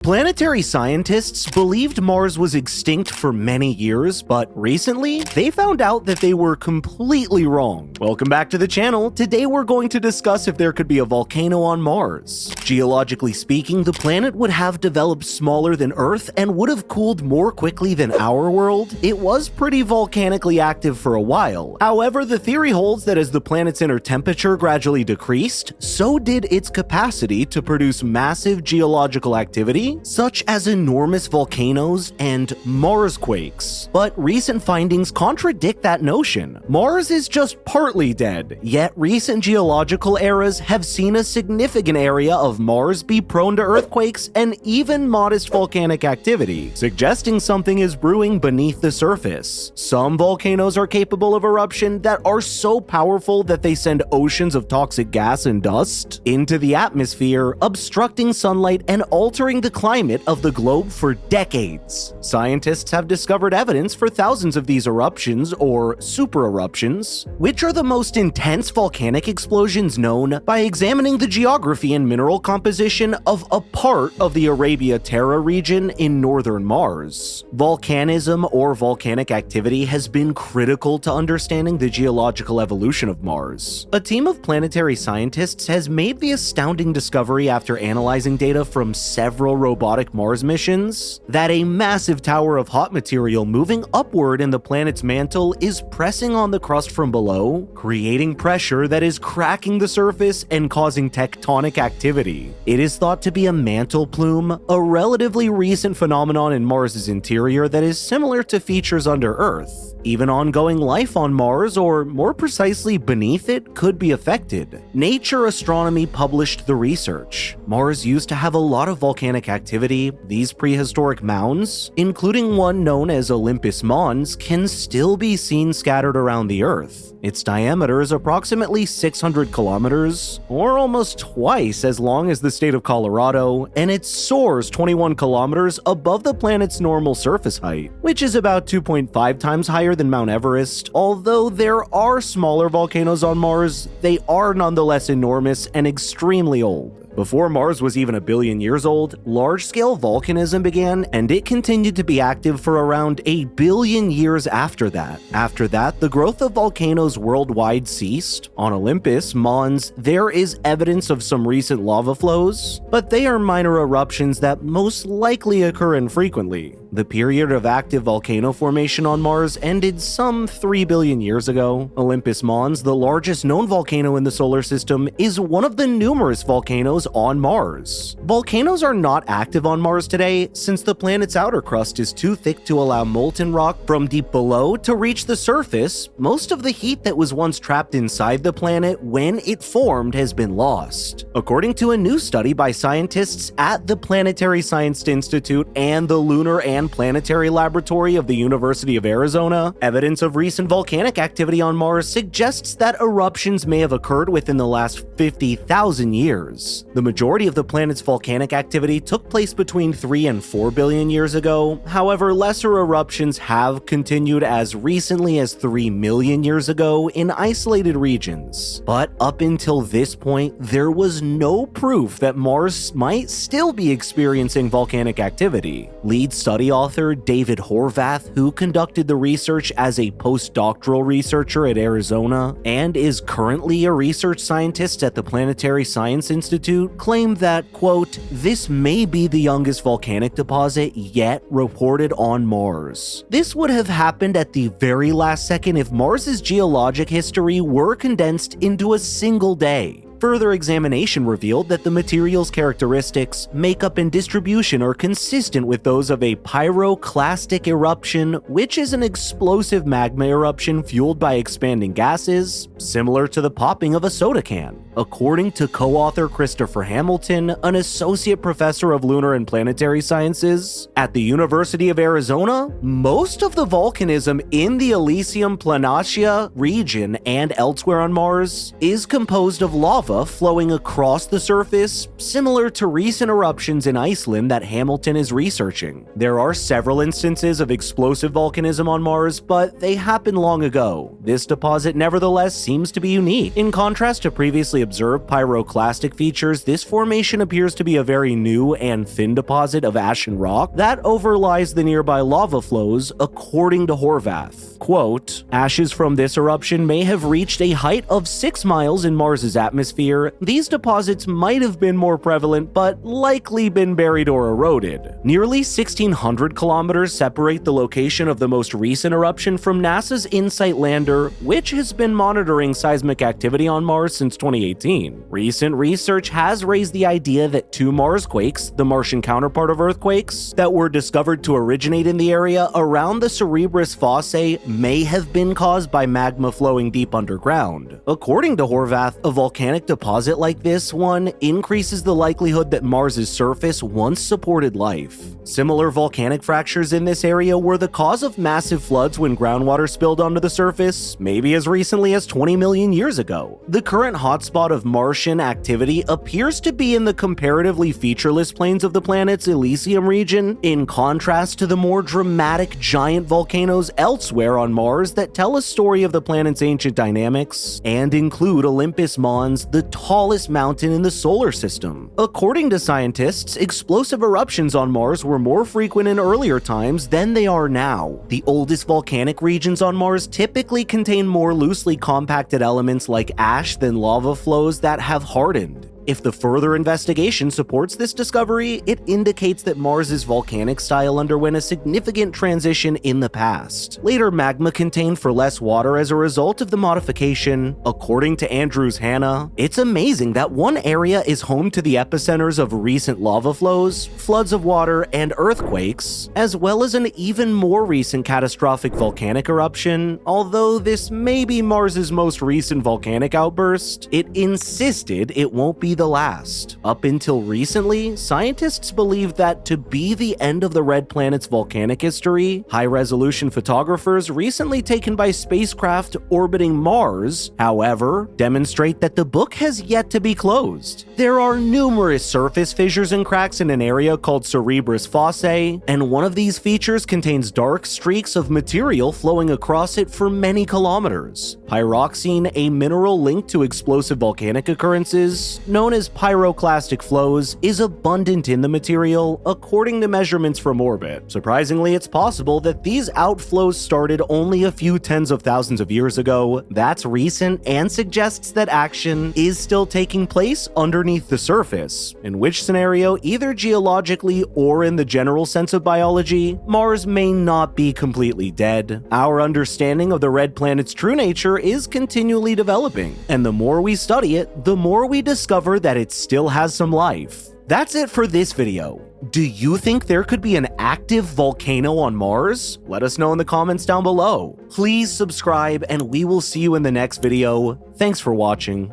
Planetary scientists believed Mars was extinct for many years, but recently, they found out that they were completely wrong. Welcome back to the channel. Today we're going to discuss if there could be a volcano on Mars. Geologically speaking, the planet would have developed smaller than Earth and would have cooled more quickly than our world. It was pretty volcanically active for a while. However, the theory holds that as the planet's inner temperature gradually decreased, so did its capacity to produce massive geological activity, such as enormous volcanoes and Marsquakes. But recent findings contradict that notion. Mars is just partly dead, yet recent geological eras have seen a significant area of Mars be prone to earthquakes and even modest volcanic activity, suggesting something is brewing beneath the surface. Some volcanoes are capable of eruption that are so powerful that they send oceans of toxic gas and dust into the atmosphere, obstructing sunlight and altering the climate of the globe for decades. Scientists have discovered evidence for thousands of these eruptions, or supereruptions, which are the most intense volcanic explosions known, by examining the geography and mineral composition of a part of the Arabia Terra region in northern Mars. Volcanism or volcanic activity has been critical to understanding the geological evolution of Mars. A team of planetary scientists has made the astounding discovery after analyzing data from several robotic Mars missions that a massive tower of hot material moving upward in the planet's mantle is pressing on the crust from below, creating pressure that is cracking the surface and causing tectonic activity. It is thought to be a mantle plume, a relatively recent phenomenon in Mars's interior that is similar to features under Earth. Even ongoing life on Mars, or more precisely beneath it, could be affected. Nature Astronomy published the research. Mars used to have a lot of volcanic activity. These prehistoric mounds, including one known as Olympus Mons, can still be seen scattered around the Earth. Its diameter is approximately 600 kilometers, or almost twice as long as the state of Colorado, and it soars 21 kilometers above the planet's normal surface height, which is about 2.5 times higher than Mount Everest. Although there are smaller volcanoes on Mars, they are nonetheless enormous and extremely old. Before Mars was even 1 billion years old, large-scale volcanism began, and it continued to be active for around 1 billion years after that. After that, the growth of volcanoes worldwide ceased. On Olympus, Mons, there is evidence of some recent lava flows, but they are minor eruptions that most likely occur infrequently. The period of active volcano formation on Mars ended some 3 billion years ago. Olympus Mons, the largest known volcano in the solar system, is one of the numerous volcanoes on Mars. Volcanoes are not active on Mars today since the planet's outer crust is too thick to allow molten rock from deep below to reach the surface. Most of the heat that was once trapped inside the planet when it formed has been lost. According to a new study by scientists at the Planetary Science Institute and the Lunar and Planetary Laboratory of the University of Arizona, evidence of recent volcanic activity on Mars suggests that eruptions may have occurred within the last 50,000 years. The majority of the planet's volcanic activity took place between 3 and 4 billion years ago. However, lesser eruptions have continued as recently as 3 million years ago in isolated regions. But up until this point, there was no proof that Mars might still be experiencing volcanic activity. Lead study author David Horvath, who conducted the research as a postdoctoral researcher at Arizona and is currently a research scientist at the Planetary Science Institute, claimed that, quote, "This may be the youngest volcanic deposit yet reported on Mars. This would have happened at the very last second if Mars's geologic history were condensed into a single day." Further examination revealed that the material's characteristics, makeup, and distribution are consistent with those of a pyroclastic eruption, which is an explosive magma eruption fueled by expanding gases, similar to the popping of a soda can. According to co-author Christopher Hamilton, an associate professor of lunar and planetary sciences at the University of Arizona, most of the volcanism in the Elysium Planitia region and elsewhere on Mars is composed of lava lava flowing across the surface, similar to recent eruptions in Iceland that Hamilton is researching. There are several instances of explosive volcanism on Mars, but they happened long ago. This deposit nevertheless seems to be unique. In contrast to previously observed pyroclastic features, this formation appears to be a very new and thin deposit of ashen rock that overlies the nearby lava flows, according to Horvath. Quote, "Ashes from this eruption may have reached a height of 6 miles in Mars's atmosphere. These deposits might have been more prevalent, but likely been buried or eroded." Nearly 1,600 kilometers separate the location of the most recent eruption from NASA's InSight lander, which has been monitoring seismic activity on Mars since 2018. Recent research has raised the idea that 2 Marsquakes, the Martian counterpart of earthquakes, that were discovered to originate in the area around the Cerberus fossae may have been caused by magma flowing deep underground. According to Horvath, a volcanic deposit like this one increases the likelihood that Mars's surface once supported life. Similar volcanic fractures in this area were the cause of massive floods when groundwater spilled onto the surface, maybe as recently as 20 million years ago. The current hotspot of Martian activity appears to be in the comparatively featureless plains of the planet's Elysium region, in contrast to the more dramatic giant volcanoes elsewhere on Mars that tell a story of the planet's ancient dynamics and include Olympus Mons, the tallest mountain in the solar system. According to scientists, explosive eruptions on Mars were more frequent in earlier times than they are now. The oldest volcanic regions on Mars typically contain more loosely compacted elements like ash than lava flows that have hardened. If the further investigation supports this discovery, it indicates that Mars's volcanic style underwent a significant transition in the past. Later magma contained for less water as a result of the modification. According to Andrews Hanna, it's amazing that one area is home to the epicenters of recent lava flows, floods of water, and earthquakes, as well as an even more recent catastrophic volcanic eruption. Although this may be Mars's most recent volcanic outburst, it insisted it won't be the last. Up until recently, scientists believed that to be the end of the red planet's volcanic history, high-resolution photographers recently taken by spacecraft orbiting Mars, however, demonstrate that the book has yet to be closed. There are numerous surface fissures and cracks in an area called Cerberus fossae, and one of these features contains dark streaks of material flowing across it for many kilometers. Pyroxene, a mineral linked to explosive volcanic occurrences, known as pyroclastic flows, is abundant in the material according to measurements from orbit. Surprisingly, it's possible that these outflows started only a few tens of thousands of years ago. That's recent and suggests that action is still taking place underneath the surface, in which scenario, either geologically or in the general sense of biology, Mars may not be completely dead. Our understanding of the red planet's true nature is continually developing, and the more we study it, the more we discover that it still has some life. That's it for this video. Do you think there could be an active volcano on Mars? Let us know in the comments down below. Please subscribe, and we will see you in the next video. Thanks for watching.